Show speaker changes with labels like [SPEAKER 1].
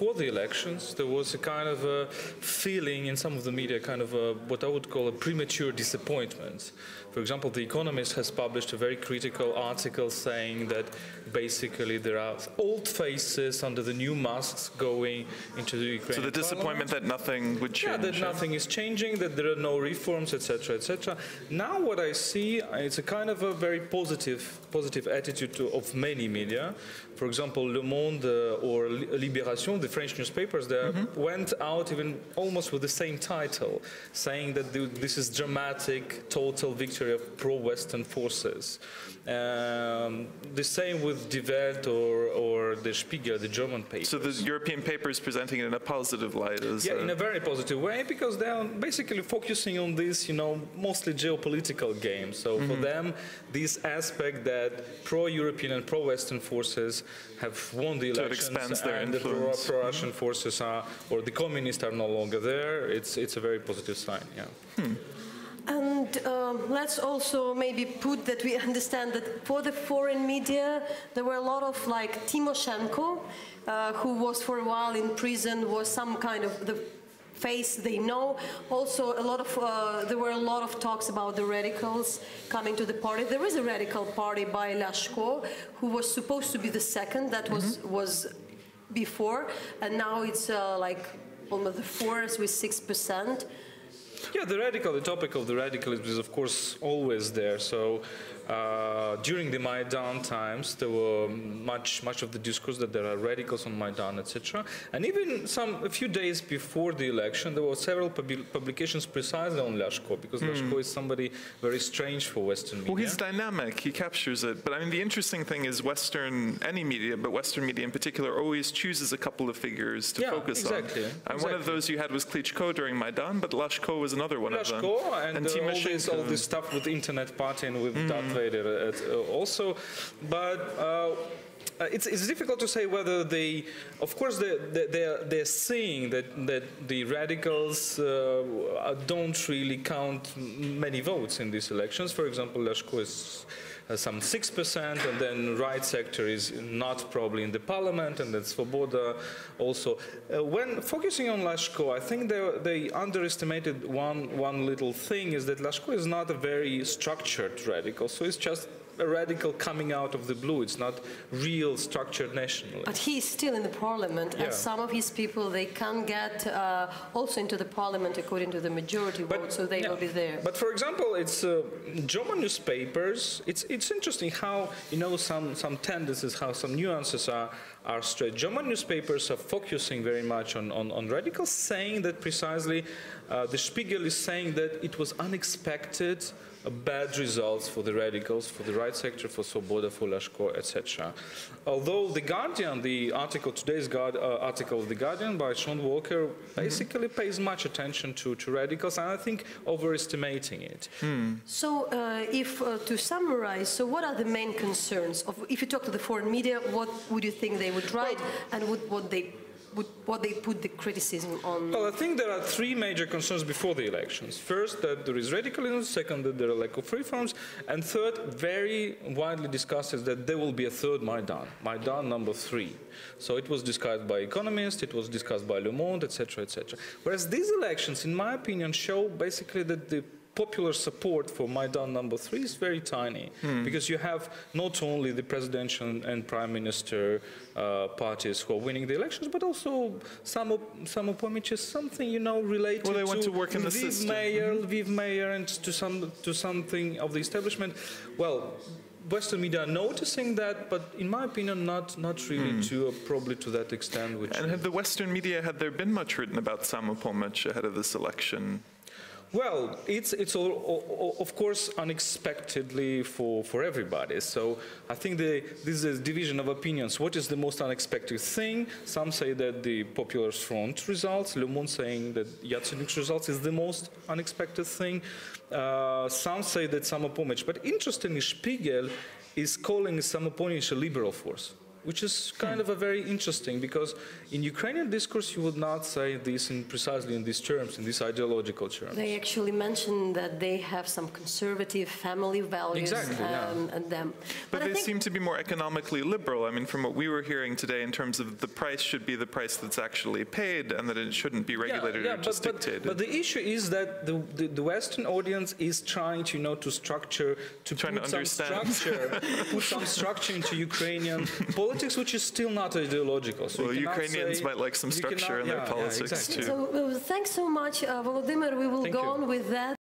[SPEAKER 1] before the elections, there was a kind of a feeling in some of the media, kind of what I would call a premature disappointment. For example, The Economist has published a very critical article saying that basically there are old faces under the new masks going into the Ukrainian
[SPEAKER 2] So the disappointment that nothing would change.
[SPEAKER 1] Yeah, that nothing is changing, that there are no reforms, etc., etc. Now what I see, it's a kind of a very positive attitude of many media. For example, Le Monde or Libération, the French newspapers, they went out even almost with the same title, saying that this is dramatic, total victory of pro-Western forces. The same with Die Welt or Der Spiegel, the German paper.
[SPEAKER 2] So the European paper is presenting it in a positive light.
[SPEAKER 1] Yeah, in a very positive way, because they are basically focusing on this, mostly geopolitical game. So for them, this aspect that pro-European and pro-Western forces have won the elections and the pro-Russian forces or the communists are no longer there, it's a very positive sign, yeah.
[SPEAKER 3] And let's also maybe put that we understand that for the foreign media, there were a lot of like Timoshenko, who was for a while in prison, was some kind of the face they know. Also, there were a lot of talks about the radicals coming to the party. There is a radical party by Lashko, who was supposed to be the second, that was before, and now it's like almost the fourth with 6%.
[SPEAKER 1] Yeah, the topic of the radicalism is, of course, always there. So during the Maidan times, there were much of the discourse that there are radicals on Maidan, etc. And even a few days before the election, there were several publications precisely on Lashko, because Lashko is somebody very strange for Western media.
[SPEAKER 2] Well, he's dynamic, he captures it. But I mean, the interesting thing is any media, but Western media in particular, always chooses a couple of figures to focus on. And one of those you had was Klitschko during Maidan, but Lashko was another one of them.
[SPEAKER 1] And all this stuff with internet party and with Darth Vader also. But it's difficult to say whether of course, they're seeing that the radicals don't really count many votes in these elections. For example, Lashko is some 6%, and then right sector is not probably in the parliament, and then Svoboda also. When focusing on Lashko, I think they underestimated one little thing, is that Lashko is not a very structured radical, so it's just a radical coming out of the blue. It's not real structured nationalism.
[SPEAKER 3] But he's still in the parliament, and some of his people, they can get also into the parliament according to the majority vote, so they will be there.
[SPEAKER 1] But for example, it's German newspapers. It's interesting how some tendencies, how some nuances are straight. German newspapers are focusing very much on radicals, saying that precisely the Spiegel is saying that it was unexpected bad results for the radicals, for the right sector, for Svoboda, for Lashko, etc. Although The Guardian, today's article of The Guardian by Sean Walker, basically pays much attention to radicals, and I think overestimating it.
[SPEAKER 3] So to summarize, so what are the main concerns? If you talk to the foreign media, what would you think they would write, and what they put the criticism on?
[SPEAKER 1] Well, I think there are three major concerns before the elections. First, that there is radicalism. Second, that there are lack of reforms. And third, very widely discussed, is that there will be a third Maidan, Maidan number 3. So it was discussed by economists, it was discussed by Le Monde, etc., etc. Whereas these elections, in my opinion, show basically that the popular support for Maidan number 3 is very tiny, because you have not only the presidential and prime minister parties who are winning the elections, but also Samopomich is something related
[SPEAKER 2] they want to work in the system.
[SPEAKER 1] Lviv mayor, and to something of the establishment. Well, Western media are noticing that, but in my opinion, not really probably to that extent.
[SPEAKER 2] And had the Western media, had there been much written about Samopomich ahead of this election?
[SPEAKER 1] Well, it's all, of course, unexpectedly for everybody. So I think this is a division of opinions. What is the most unexpected thing? Some say that the Popular Front results. Le Monde saying that Yatsenyuk's results is the most unexpected thing. Some say that Samopomich. But interestingly, Spiegel is calling Samopomich a liberal force. which is kind of a very interesting, because in Ukrainian discourse you would not say this in precisely in these terms, in these ideological terms.
[SPEAKER 3] They actually mentioned that they have some conservative family values and them.
[SPEAKER 2] But they seem to be more economically liberal. I mean, from what we were hearing today, in terms of the price should be the price that's actually paid, and that it shouldn't be regulated or just dictated.
[SPEAKER 1] But the issue is that the Western audience is trying to, to structure, put some structure into Ukrainian politics, which is still not ideological. So
[SPEAKER 2] well, Ukrainians might like some structure in their politics too.
[SPEAKER 3] So thanks so much, Volodymyr. We will go on with that.